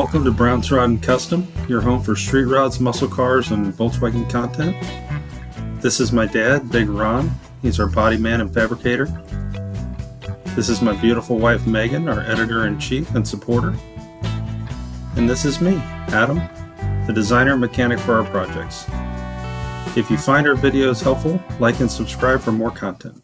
Welcome to Brown's Rod and Custom, your home for street rods, muscle cars, and Volkswagen content. This is my dad, Big Ron. He's our body man and fabricator. This is my beautiful wife, Megan, our editor-in-chief and supporter. And this is me, Adam, the designer and mechanic for our projects. If you find our videos helpful, like and subscribe for more content.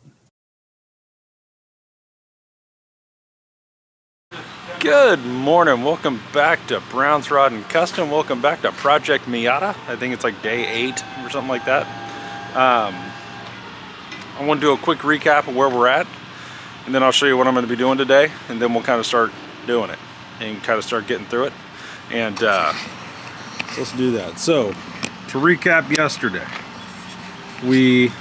Good morning, welcome back to Brown's Rod and Custom. Welcome back to Project Miata. I think it's like day 8 or something like that. I want to do a quick recap of where we're at, and then I'll show you what I'm going to be doing today, and then we'll kind of start doing it and kind of start getting through it. And so let's do that. So to recap yesterday, we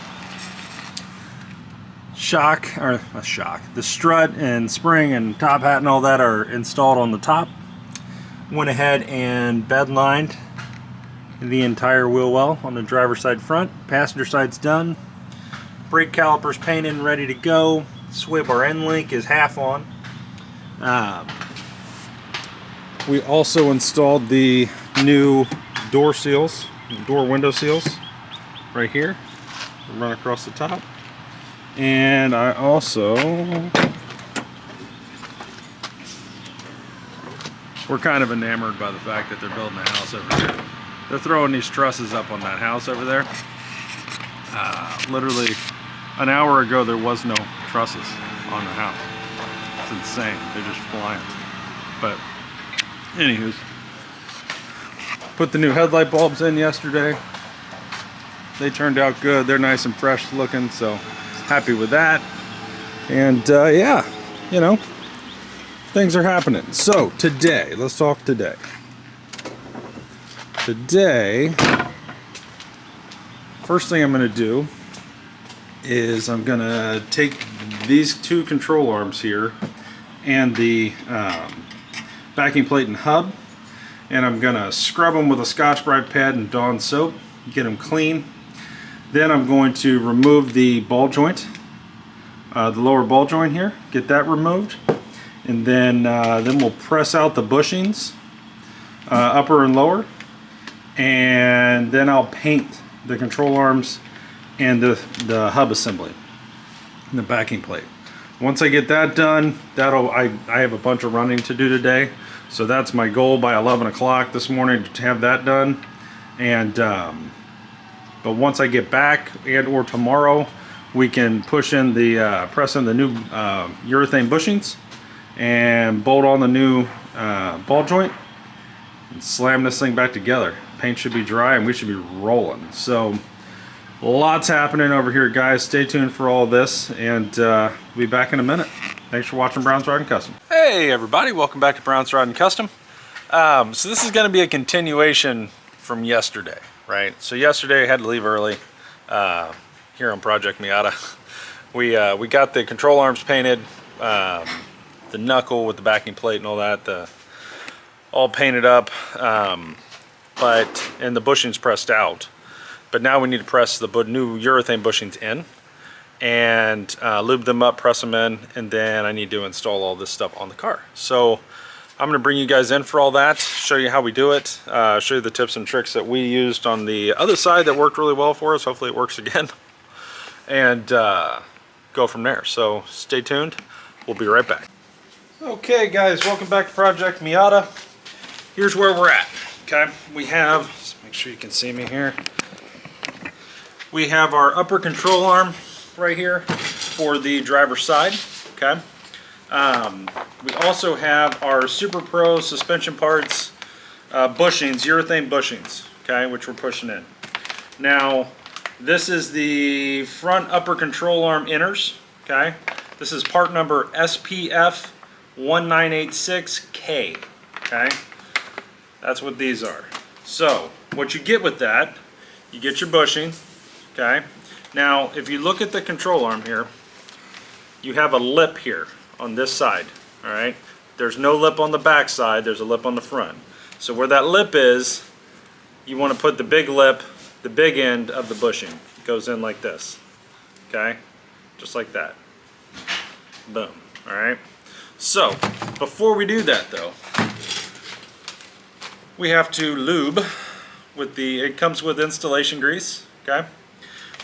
the strut and spring and top hat and all that are installed on the top. Went ahead and bed lined the entire wheel well on the driver's side front. Passenger side's done. Brake calipers painted and ready to go. Swib or end link is half on. We also installed the new door seals, door window seals right here. Run across the top. And I also, we're kind of enamored by the fact that they're building a house over there. They're throwing these trusses up on that house over there. Literally an hour ago there was no trusses on the house. It's insane. They're just flying. But anywho's, put the new headlight bulbs in yesterday. They turned out good. They're nice and fresh looking, so happy with that. And yeah, you know, things are happening. So today, let's talk today. Today, first thing I'm going to do is I'm going to take these two control arms here and the backing plate and hub, and I'm going to scrub them with a Scotch-Brite pad and Dawn soap, get them clean. Then I'm going to remove the ball joint, the lower ball joint here, get that removed, and then we'll press out the bushings, upper and lower, and then I'll paint the control arms and the hub assembly and the backing plate. Once I get that done, I have a bunch of running to do today, so that's my goal by 11 o'clock this morning to have that done. And but once I get back, and or tomorrow, we can push in the press in the new urethane bushings and bolt on the new ball joint and slam this thing back together. Paint should be dry and we should be rolling. So lots happening over here, guys. Stay tuned for all this, and we'll be back in a minute. Thanks for watching Brown's Rod and Custom. Hey everybody, welcome back to Brown's Rod and Custom. So this is going to be a continuation from yesterday. Right, so yesterday I had to leave early here on Project Miata. We got the control arms painted, the knuckle with the backing plate and all that, all painted up, and the bushings pressed out. But now we need to press the new urethane bushings in and lube them up, press them in, and then I need to install all this stuff on the car. So I'm going to bring you guys in for all that, show you how we do it, show you the tips and tricks that we used on the other side that worked really well for us. Hopefully it works again, and go from there. So stay tuned. We'll be right back. Okay guys, welcome back to Project Miata. Here's where we're at. Okay, we have, just make sure you can see me here. We have our upper control arm right here for the driver's side. Okay. We also have our Super Pro suspension parts bushings, urethane bushings, okay, which we're pushing in. Now, this is the front upper control arm inners, okay. This is part number SPF 1986K, okay. That's what these are. So, what you get with that, you get your bushing, okay. Now, if you look at the control arm here, you have a lip here on this side, all right? There's no lip on the back side, there's a lip on the front. So where that lip is, you want to put the big lip, the big end of the bushing. It goes in like this, okay? Just like that. Boom, all right? So, before we do that though, we have to lube with the, it comes with installation grease, okay?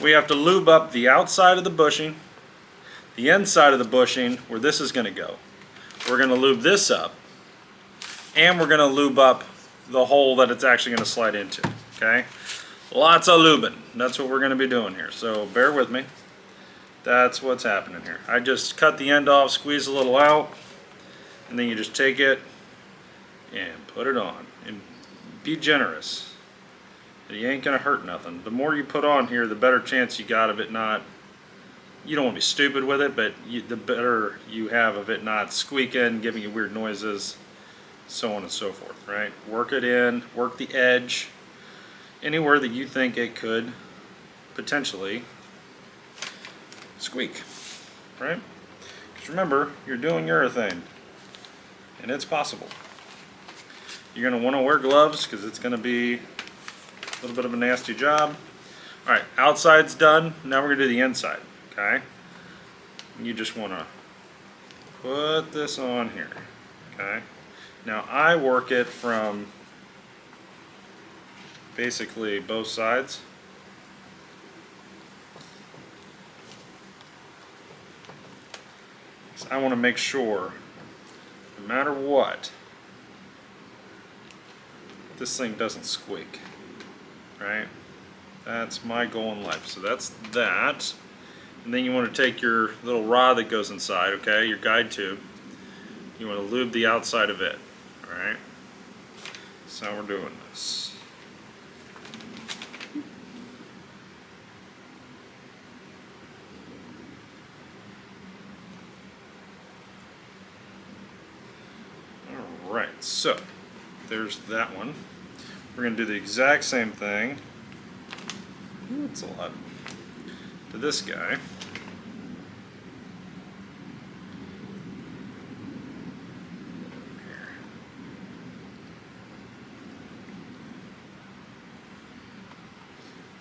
We have to lube up the outside of the bushing, the inside of the bushing where this is going to go. We're going to lube this up, and we're going to lube up the hole that it's actually going to slide into, okay? Lots of lubing. That's what we're going to be doing here, so bear with me. That's what's happening here. I just cut the end off, squeeze a little out, and then you just take it and put it on. And be generous. You ain't going to hurt nothing. The more you put on here, the better chance you got of it not, you don't want to be stupid with it, but the better you have of it not squeaking, giving you weird noises, so on and so forth, right? Work it in, work the edge, anywhere that you think it could potentially squeak, right? Because remember, you're doing urethane, and it's possible. You're going to want to wear gloves because it's going to be a little bit of a nasty job. Alright, outside's done. Now we're going to do the inside, okay? You just want to put this on here, okay? Now I work it from basically both sides. So I want to make sure, no matter what, this thing doesn't squeak, right? That's my goal in life. So that's that. And then you want to take your little rod that goes inside, okay, your guide tube. You want to lube the outside of it, alright? That's how we're doing this. Alright, so there's that one. We're going to do the exact same thing. Ooh, it's a lot. To this guy.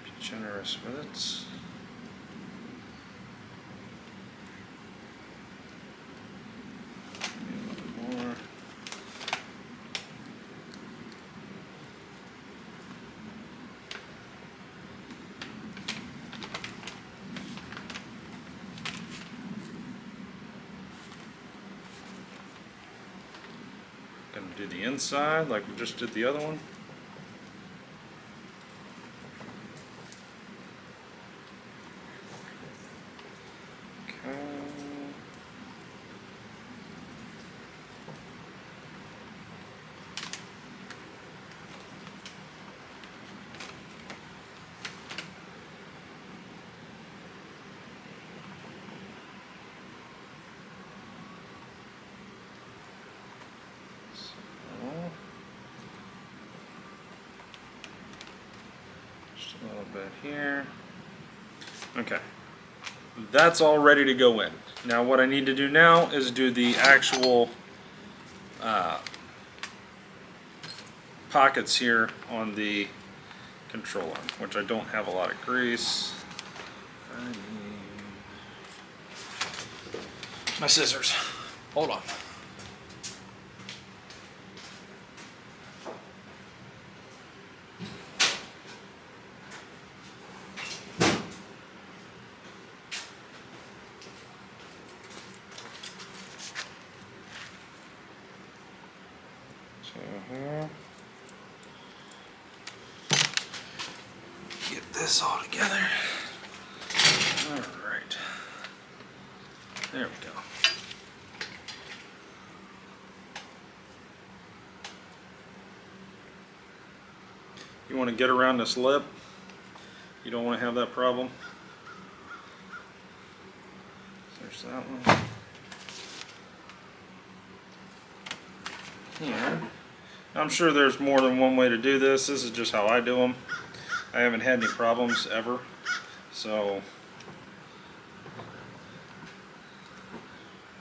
Be generous with it. Maybe a little bit more. Gonna do the inside like we just did the other one. Okay. Just a little bit here. Okay, that's all ready to go in. Now what I need to do now is do the actual pockets here on the control arm, which I don't have a lot of grease. I need my scissors. Hold on. Get this all together. Alright. There we go. You want to get around this lip. You don't want to have that problem. There's that one. Here. I'm sure there's more than one way to do this. This is just how I do them. I haven't had any problems ever. So,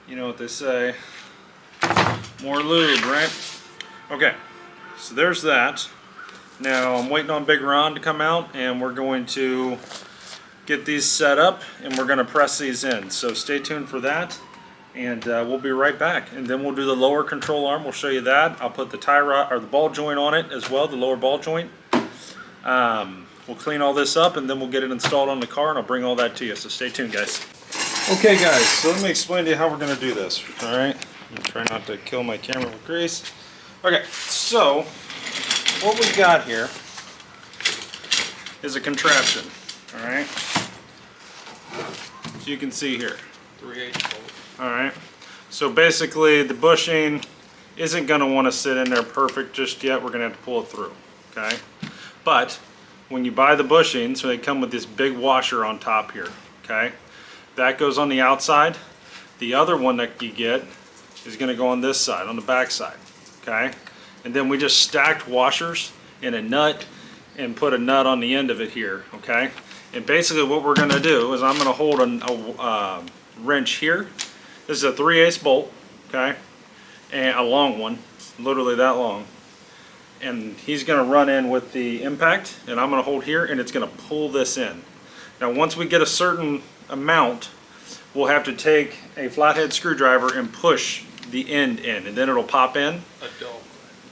you know what they say. More lube, right? Okay, so there's that. Now I'm waiting on Big Ron to come out, and we're going to get these set up, and we're going to press these in. So stay tuned for that. and we'll be right back. And then we'll do the lower control arm. We'll show you that. I'll put the tie rod or the ball joint on it as well, the lower ball joint. We'll clean all this up and then we'll get it installed on the car, and I'll bring all that to you. So stay tuned, guys. Okay, guys. So let me explain to you how we're going to do this. All right. I'm gonna try not to kill my camera with grease. Okay. So what we've got here is a contraption. All right. So you can see here. 3/8 bolt. All right. So basically, the bushing isn't going to want to sit in there perfect just yet. We're going to have to pull it through. Okay. But when you buy the bushings, so they come with this big washer on top here. Okay. That goes on the outside. The other one that you get is going to go on this side, on the back side. Okay. And then we just stacked washers in a nut and put a nut on the end of it here. Okay. And basically what we're going to do is I'm going to hold a wrench here. This is a 3/8 bolt, okay, and a long one, literally that long. And he's going to run in with the impact, and I'm going to hold here, and it's going to pull this in. Now once we get a certain amount, we'll have to take a flathead screwdriver and push the end in, and then it'll pop in.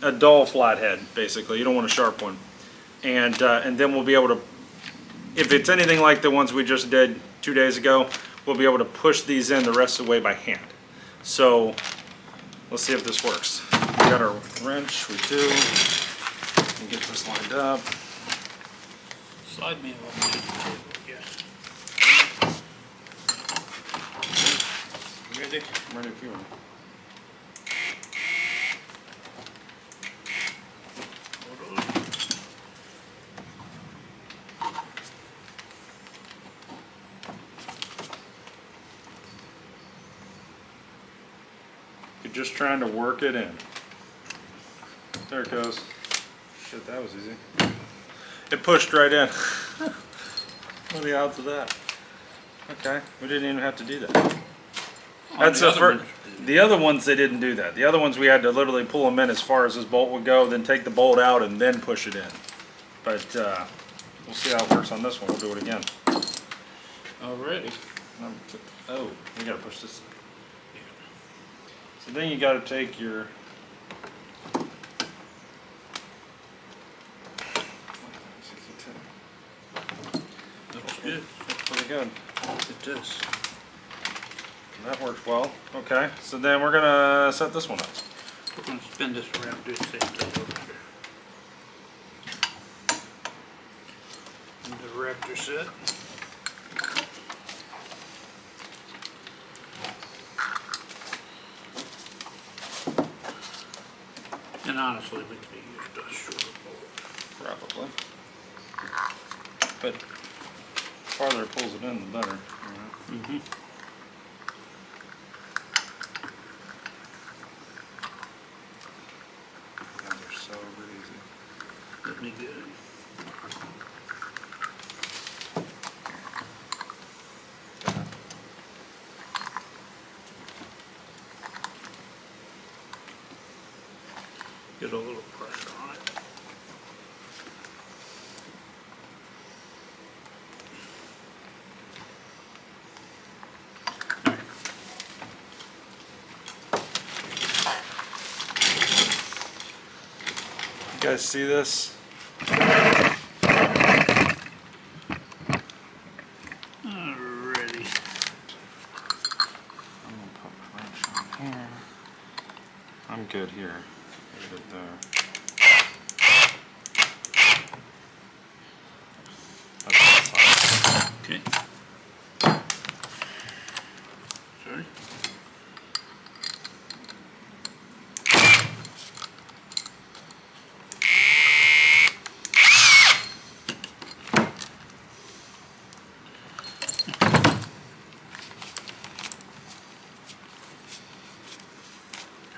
A dull flathead, basically. You don't want a sharp one. And then we'll be able to, if it's anything like the ones we just did 2 days ago, we'll be able to push these in the rest of the way by hand. So let's see if this works. We got our wrench, we do. Let me get this lined up. Slide me over to the table, yeah. Ready? I'm ready if you are. You're just trying to work it in. There it goes. Shit, that was easy. It pushed right in. What are the odds of that? Okay, we didn't even have to do that. That's the first. The other ones, they didn't do that. The other ones, we had to literally pull them in as far as this bolt would go, then take the bolt out and then push it in. But we'll see how it works on this one. We'll do it again. Already. Oh, we gotta push this. So then you gotta take your. That's good. That's pretty good. It does. That works well. Okay, so then we're gonna set this one up. We're going to spin this around, do the same thing over here. And the raptor set. And honestly, we could have used a shorter bolt. Probably. But the farther it pulls it in, the better. Mm-hmm. Guys are so easy. Let me get it. Get a little pressure on it. You guys see this? Alrighty. I'm gonna put my wrench on here. I'm good here. Leave it there. That's fine. Okay. Sorry.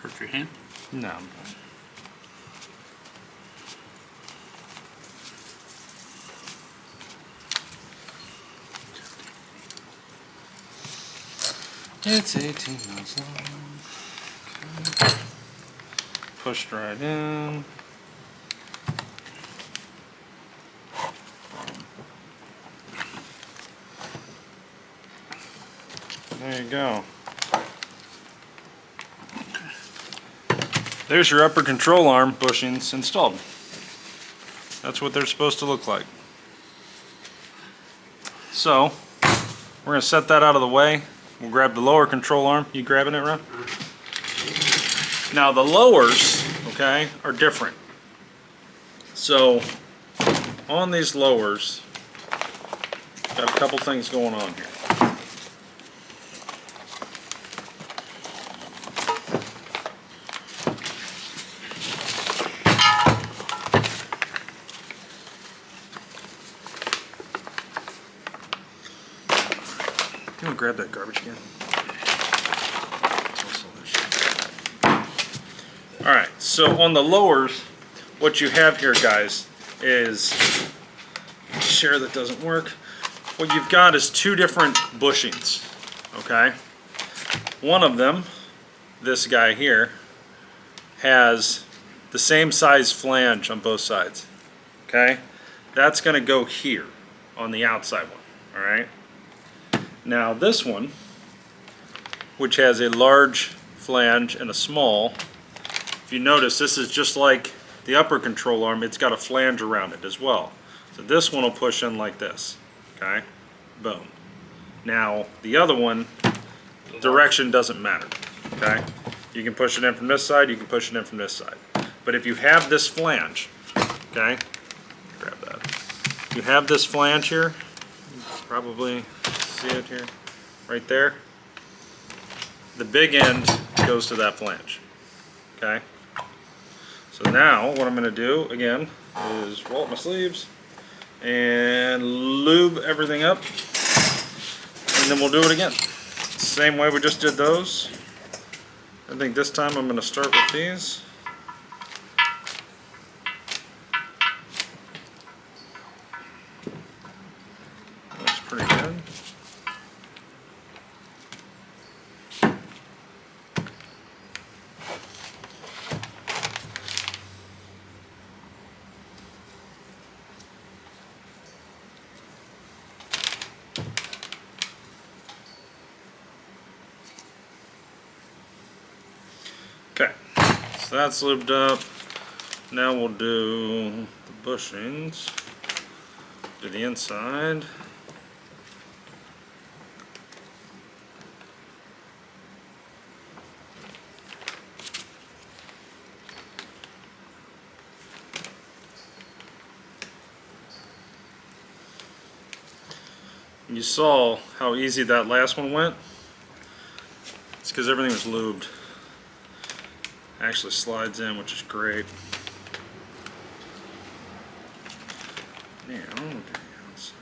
Hurt your hand? No, I'm fine. It's 18 miles long. Okay. Pushed right in. There you go. there's your upper control arm bushings installed. That's what they're supposed to look like. So, we're going to set that out of the way. We'll grab the lower control arm. You grabbing it, Ron? Now the lowers, okay, are different. So, on these lowers, got a couple things going on here. You want to grab that garbage can? Alright, so on the lowers, what you have here, guys, is, share that doesn't work. What you've got is two different bushings, okay? One of them, this guy here, has the same size flange on both sides, okay? That's going to go here on the outside one, alright? Now this one, which has a large flange and a small, if you notice, this is just like the upper control arm, it's got a flange around it as well. So this one will push in like this, okay? Boom. Now the other one, direction doesn't matter, okay? You can push it in from this side, you can push it in from this side. But if you have this flange, okay, grab that. If you have this flange here, you can probably see it here, right there. The big end goes to that flange, okay? So now what I'm going to do again is roll up my sleeves and lube everything up, and then we'll do it again. Same way we just did those. I think this time I'm going to start with these. Looks pretty good. Okay, so that's lubed up. Now we'll do the bushings to the inside. You saw how easy that last one went. It's because everything was lubed. Actually slides in, which is great. Now we'll do the outside.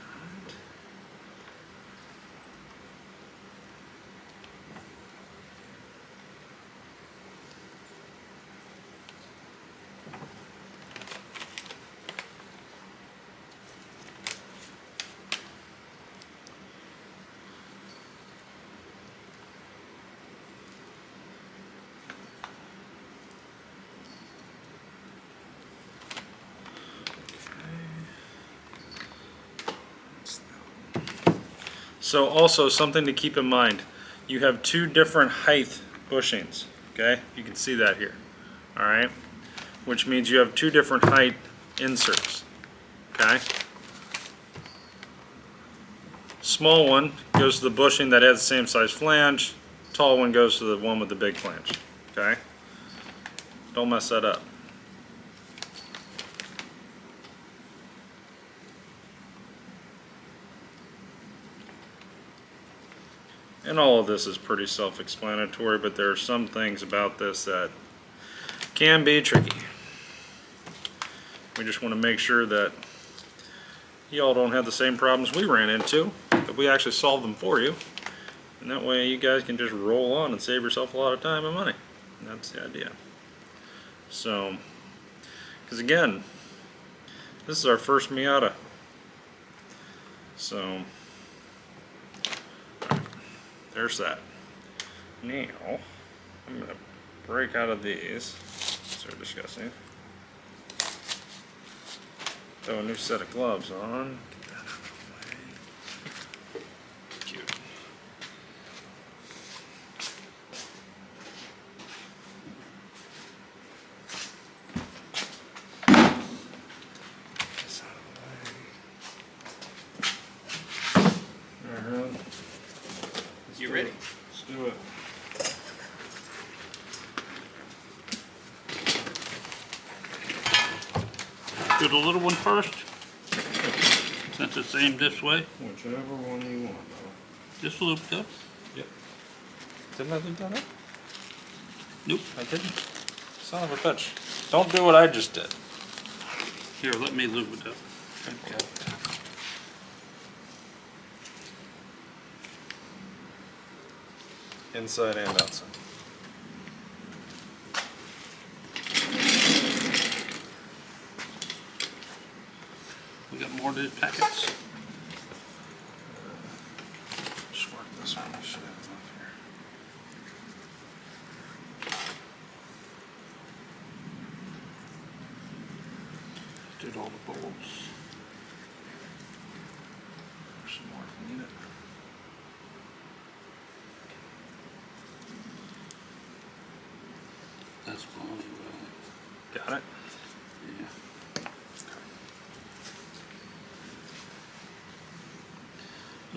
So also something to keep in mind, you have two different height bushings, okay? You can see that here, all right? Which means you have two different height inserts, okay? Small one goes to the bushing that has the same size flange, tall one goes to the one with the big flange, okay? Don't mess that up. And all of this is pretty self-explanatory, but there are some things about this that can be tricky. We just want to make sure that y'all don't have the same problems we ran into, that we actually solve them for you. And that way you guys can just roll on and save yourself a lot of time and money. And that's the idea. So, because again, this is our first Miata. So, there's that. Now, I'm going to break out of these. They're disgusting. Throw a new set of gloves on. Get that out of the way. Cute. Do the little one first, since it's aimed this way. Whichever one you want, Just loop up. Yep. Didn't I loop that up? Nope. I didn't. Son of a bitch. Don't do what I just did. Here, let me loop it up. Okay. Inside and outside. We got more of these packets. Just work this one. I should have enough here. Did all the bolts. There's some more if we need it. That's fine. Got it? Yeah.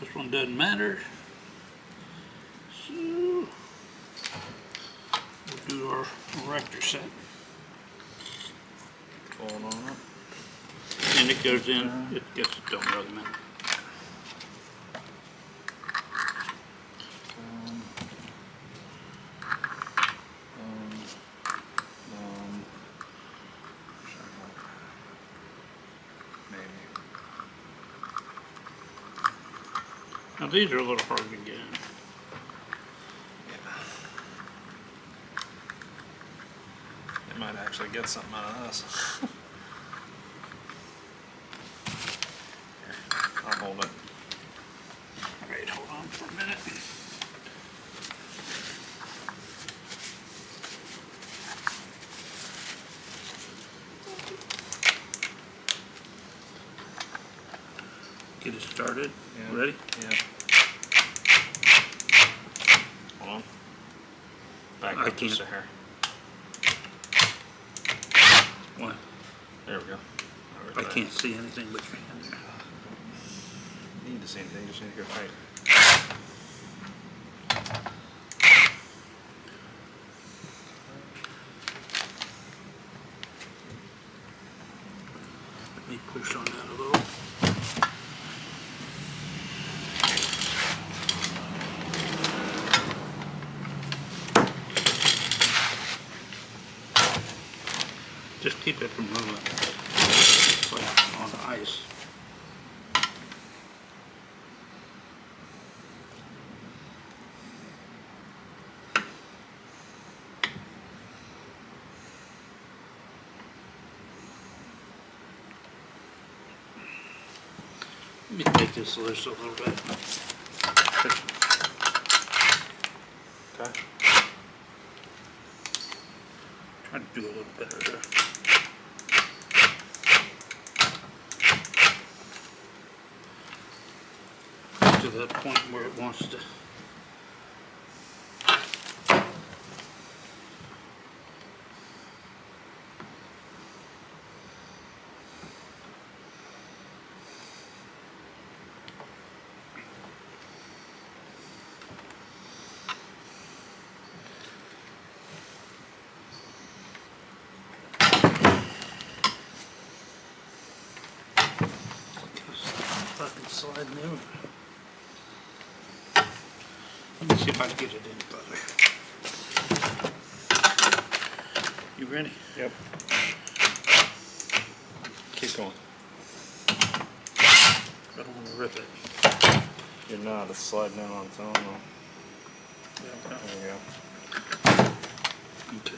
This one doesn't matter. So we'll do our erector set. Going on up. And it goes in, it gets it don't really matter. Maybe. Now these are a little hard to get in. They might actually get something out of this. Here, I'll hold it. Alright, hold on for a minute. Get it started. Yeah. Ready? Yeah. Hold on. Back I up just a can't. hair. What? There we go. I can't see anything but your hand there. You need to see anything, you just need to go tight. Let me push on that a little. Just keep it from moving. It's like on ice. Let me take this loose a little bit. Okay. Try to do a little better there. To that point where it wants to. Fucking slide new. Let me see if I can get it in further. You ready? Yep. Keep going. I don't want to rip it. You're not, it's sliding down on its own though. Yeah, There you go. okay.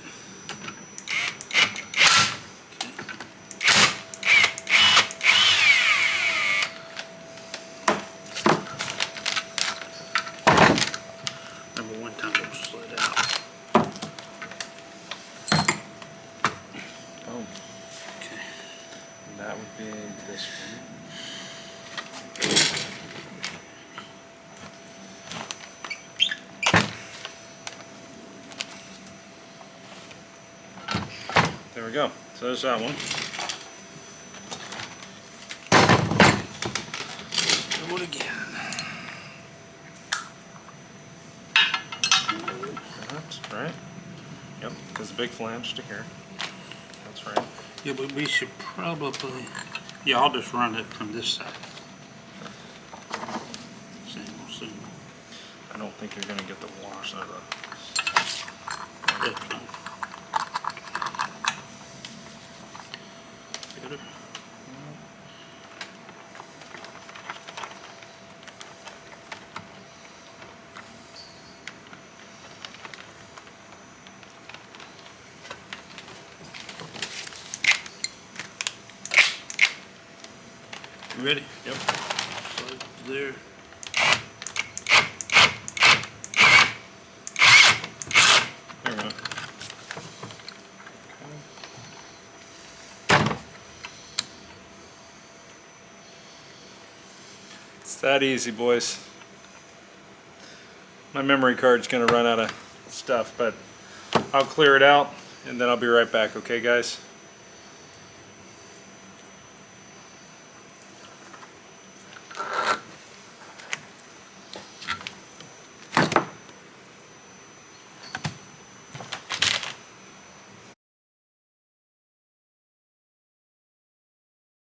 Remember one time it slid out. Oh, Okay. and that would be this one. There we go. So there's that one. Do it again. That's right. Yep, because the big flange to here. That's right. Yeah, but we should probably, yeah, I'll just run it from this side. Same old same. I don't think you're gonna get the wash of That's fine. Better. You ready? Yep. Slide there. There we go. It's that easy, boys. My memory card's gonna run out of stuff, but I'll clear it out and then I'll be right back, okay guys?